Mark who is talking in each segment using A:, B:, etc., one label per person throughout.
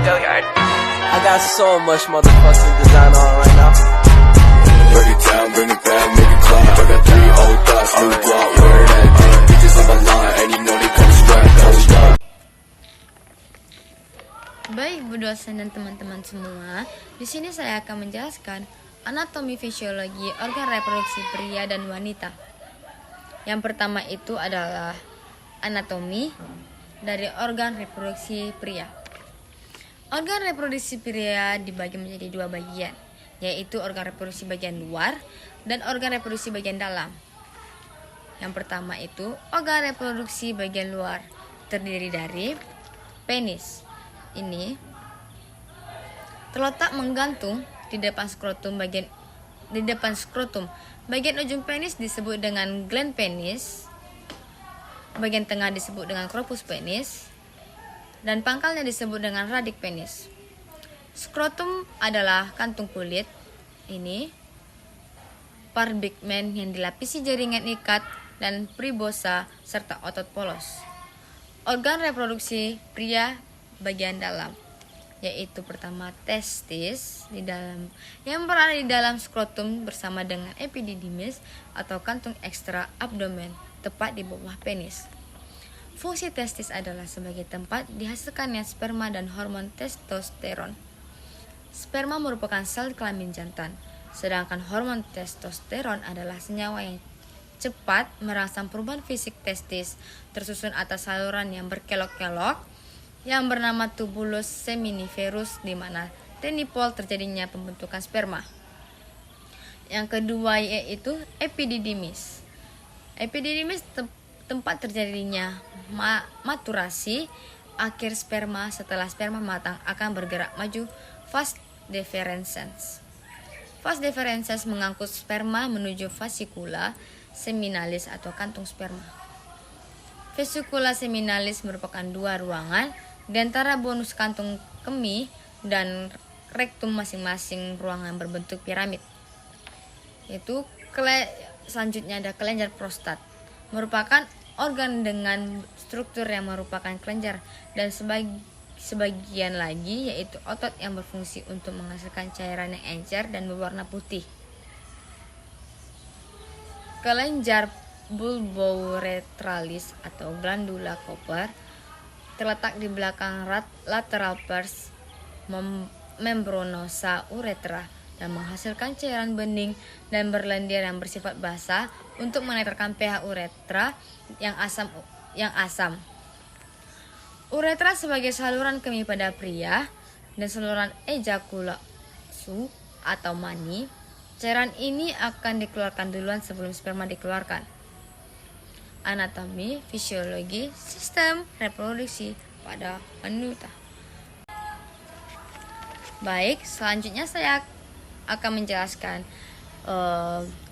A: Billiard. I got so much motherfucking design on right now.
B: Break it down, bring it back, make it clap. I got 3 old thoughts, new block, where that bitches on my line, and you know they come strapped, hold up.
C: Baik Bu dosen dan teman-teman semua, di sini saya akan menjelaskan anatomi fisiologi organ reproduksi pria dan wanita. Yang pertama itu adalah anatomi dari organ reproduksi pria. Organ reproduksi pria dibagi menjadi 2 bagian, yaitu organ reproduksi bagian luar dan organ reproduksi bagian dalam. Yang pertama itu organ reproduksi bagian luar terdiri dari penis. Ini terletak menggantung di depan skrotum. Bagian ujung penis disebut dengan gland penis, bagian tengah disebut dengan corpus penis, dan pangkalnya disebut dengan radik penis. Skrotum adalah kantung kulit. Ini parbigmen yang dilapisi jaringan ikat dan pribosa serta otot polos. Organ reproduksi pria bagian dalam, yaitu pertama testis yang berada di dalam skrotum bersama dengan epididymis atau kantung ekstra abdomen tepat di bawah penis. Fungsi testis adalah sebagai tempat dihasilkannya sperma dan hormon testosteron. Sperma merupakan sel kelamin jantan, sedangkan hormon testosteron adalah senyawa yang cepat merangsang perubahan fisik testis, tersusun atas saluran yang berkelok-kelok yang bernama tubulus seminiferus, di mana tenipol terjadinya pembentukan sperma. Yang kedua yaitu epididymis. Epididymis tempat terjadinya maturasi akhir sperma. Setelah sperma matang akan bergerak maju vas deferens. Vas deferens mengangkut sperma menuju vasikula seminalis atau kantung sperma. Vasikula seminalis merupakan 2 ruangan di antara bonus kantung kemih dan rektum, masing-masing ruangan berbentuk piramid. Yaitu selanjutnya ada kelenjar prostat, merupakan organ dengan struktur yang merupakan kelenjar, dan sebagian lagi yaitu otot yang berfungsi untuk menghasilkan cairan yang encer dan berwarna putih. Kelenjar bulbouretralis atau glandula Cooper terletak di belakang lateral pars membranosa uretra dan menghasilkan cairan bening dan berlendir yang bersifat basah untuk menetralkan pH uretra yang asam. Uretra sebagai saluran kemih pada pria dan saluran ejakulasi atau mani. Cairan ini akan dikeluarkan duluan sebelum sperma dikeluarkan. Anatomi fisiologi sistem reproduksi pada wanita. Baik, selanjutnya saya akan menjelaskan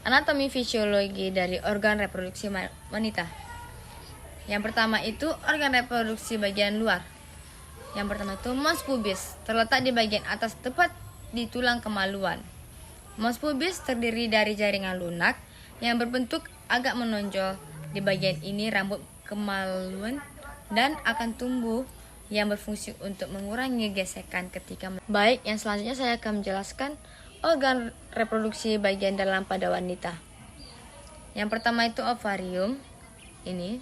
C: anatomi fisiologi dari organ reproduksi wanita. Yang pertama itu organ reproduksi bagian luar. Yang pertama itu mons pubis, terletak di bagian atas tepat di tulang kemaluan. Mons pubis terdiri dari jaringan lunak yang berbentuk agak menonjol. Di bagian ini rambut kemaluan dan akan tumbuh yang berfungsi untuk mengurangi gesekan ketika. Baik, yang selanjutnya saya akan menjelaskan organ reproduksi bagian dalam pada wanita. Yang pertama itu ovarium. Ini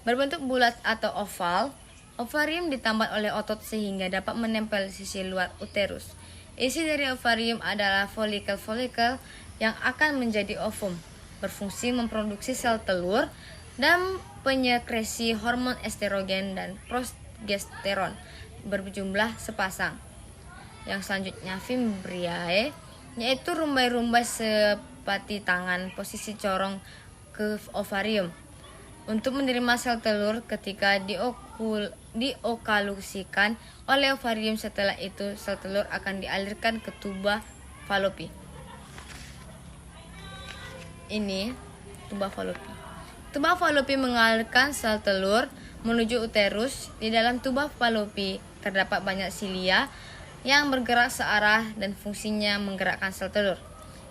C: berbentuk bulat atau oval. Ovarium ditambat oleh otot sehingga dapat menempel sisi luar uterus. Isi dari ovarium adalah folikel-folikel yang akan menjadi ovum, berfungsi memproduksi sel telur dan penyekresi hormon estrogen dan progesteron berjumlah sepasang. Yang selanjutnya fimbriae, yaitu rumbai-rumbai seperti tangan posisi corong ke ovarium untuk menerima sel telur ketika diokalusikan oleh ovarium. Setelah itu sel telur akan dialirkan ke tuba falopi. Ini tuba falopi. Tuba falopi mengalirkan sel telur menuju uterus. Di dalam tuba falopi terdapat banyak silia yang bergerak searah dan fungsinya menggerakkan sel telur.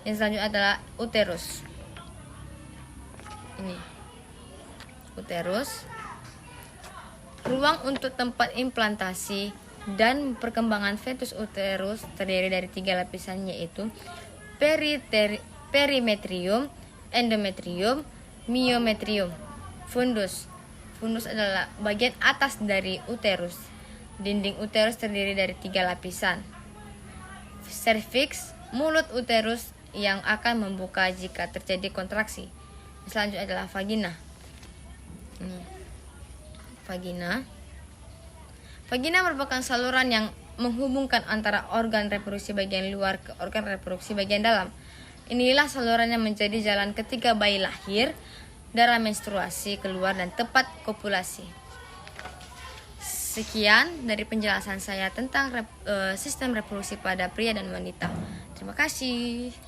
C: Yang selanjutnya adalah uterus. Ini uterus, ruang untuk tempat implantasi dan perkembangan fetus uterus terdiri dari 3 lapisan, yaitu perimetrium, endometrium, myometrium. Fundus adalah bagian atas dari uterus. Dinding uterus terdiri dari 3 lapisan. Cervix, mulut uterus yang akan membuka jika terjadi kontraksi. Selanjutnya adalah vagina. Vagina merupakan saluran yang menghubungkan antara organ reproduksi bagian luar ke organ reproduksi bagian dalam. Inilah saluran yang menjadi jalan ketika bayi lahir, darah menstruasi keluar, dan tepat kopulasi. Sekian dari penjelasan saya tentang sistem reproduksi pada pria dan wanita. Terima kasih.